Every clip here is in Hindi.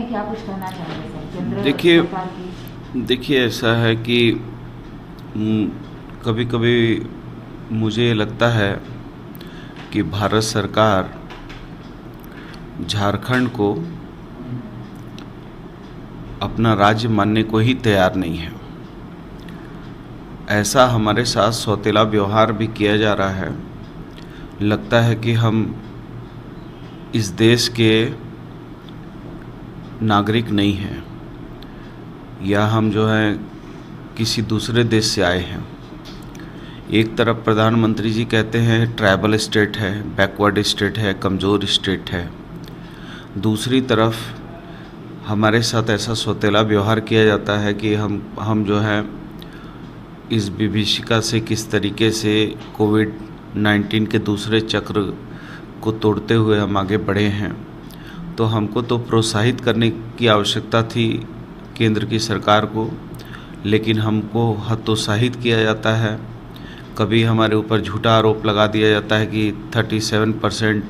क्या कुछ कहना चाहेंगे सर केंद्र देखिए सरकार की? देखिए ऐसा है कि कभी कभी मुझे लगता है कि भारत सरकार झारखंड को अपना राज्य मानने को ही तैयार नहीं है। ऐसा हमारे साथ सौतेला व्यवहार भी किया जा रहा है। लगता है कि हम इस देश के नागरिक नहीं हैं या हम जो है किसी दूसरे देश से आए हैं। एक तरफ प्रधानमंत्री जी कहते हैं ट्राइबल स्टेट है, बैकवर्ड स्टेट है, कमज़ोर स्टेट है। दूसरी तरफ हमारे साथ ऐसा सौतेला व्यवहार किया जाता है कि हम जो है इस विभीषिका से किस तरीके से कोविड-19 के दूसरे चक्र को तोड़ते हुए हम आगे बढ़े हैं। तो हमको तो प्रोत्साहित करने की आवश्यकता थी केंद्र की सरकार को, लेकिन हमको हतोत्साहित किया जाता है। कभी हमारे ऊपर झूठा आरोप लगा दिया जाता है कि 37%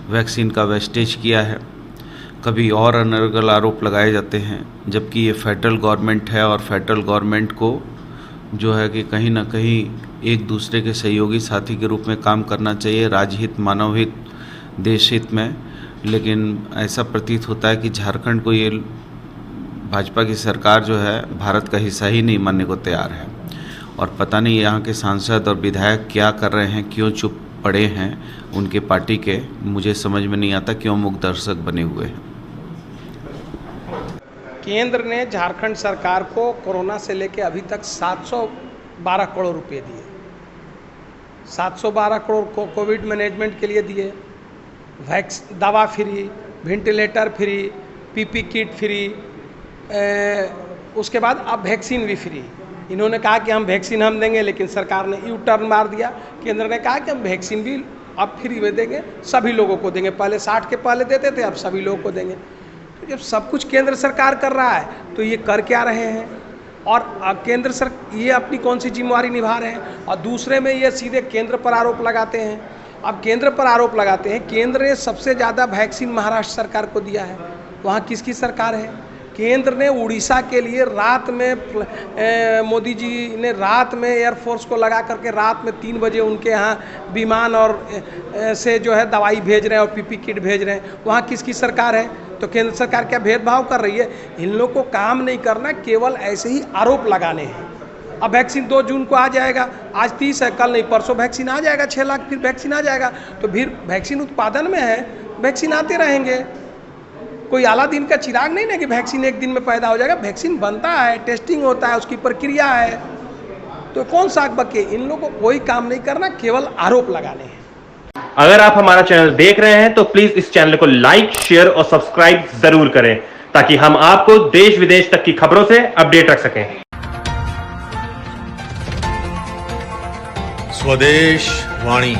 वैक्सीन का वेस्टेज किया है। कभी और अनर्गल आरोप लगाए जाते हैं, जबकि ये फेडरल गवर्नमेंट है और फेडरल गवर्नमेंट को जो है कि कहीं ना कहीं एक दूसरे के सहयोगी साथी के रूप में काम करना चाहिए, राज्यहित, मानव हित, देश हित में। लेकिन ऐसा प्रतीत होता है कि झारखंड को ये भाजपा की सरकार जो है भारत का हिस्सा ही नहीं मानने को तैयार है। और पता नहीं यहाँ के सांसद और विधायक क्या कर रहे हैं, क्यों चुप पड़े हैं उनके पार्टी के, मुझे समझ में नहीं आता क्यों मूक दर्शक बने हुए हैं। केंद्र ने झारखंड सरकार को कोरोना से लेकर अभी तक 712 करोड़ रुपए दिए। 712 करोड़ कोविड मैनेजमेंट के लिए दिए, दवा free, ventilator free, PP kit free, उसके बाद अब वैक्सीन भी फ्री। इन्होंने कहा कि हम वैक्सीन हम देंगे, लेकिन सरकार ने यू टर्न मार दिया। केंद्र ने कहा कि हम वैक्सीन भी अब फ्री में देंगे, सभी लोगों को देंगे। पहले 60 के पहले देते थे, अब सभी लोगों को देंगे। तो जब सब कुछ केंद्र सरकार कर रहा है तो ये कर क्या रहे हैं? और केंद्र सरकार ये अपनी कौन सी जिम्मेवारी निभा रहे हैं? और दूसरे में ये सीधे केंद्र पर आरोप लगाते हैं। अब केंद्र पर आरोप लगाते हैं, केंद्र ने सबसे ज़्यादा वैक्सीन महाराष्ट्र सरकार को दिया है। वहाँ किसकी सरकार है? केंद्र ने उड़ीसा के लिए रात में मोदी जी ने रात में एयरफोर्स को लगा करके रात में 3 बजे उनके यहाँ विमान और से जो है दवाई भेज रहे हैं और पीपी किट भेज रहे हैं। वहाँ किसकी सरकार है? तो केंद्र सरकार क्या भेदभाव कर रही है? इन लोगों को काम नहीं करना, केवल ऐसे ही आरोप लगाने हैं। अब वैक्सीन 2 जून को आ जाएगा, आज 30 है, कल नहीं परसों वैक्सीन आ जाएगा, 6 लाख फिर वैक्सीन आ जाएगा। तो फिर वैक्सीन उत्पादन में है, वैक्सीन आते रहेंगे। कोई आला दिन का चिराग नहीं ना कि वैक्सीन एक दिन में पैदा हो जाएगा। वैक्सीन बनता है, टेस्टिंग होता है, उसकी प्रक्रिया है। तो कौन सा बके? इन लोगों को कोई काम नहीं करना, केवल आरोप लगाने हैं। अगर आप हमारा चैनल देख रहे हैं तो प्लीज इस चैनल को लाइक, शेयर और सब्सक्राइब जरूर करें, ताकि हम आपको देश विदेश तक की खबरों से अपडेट रख सकें। स्वदेश वाणी।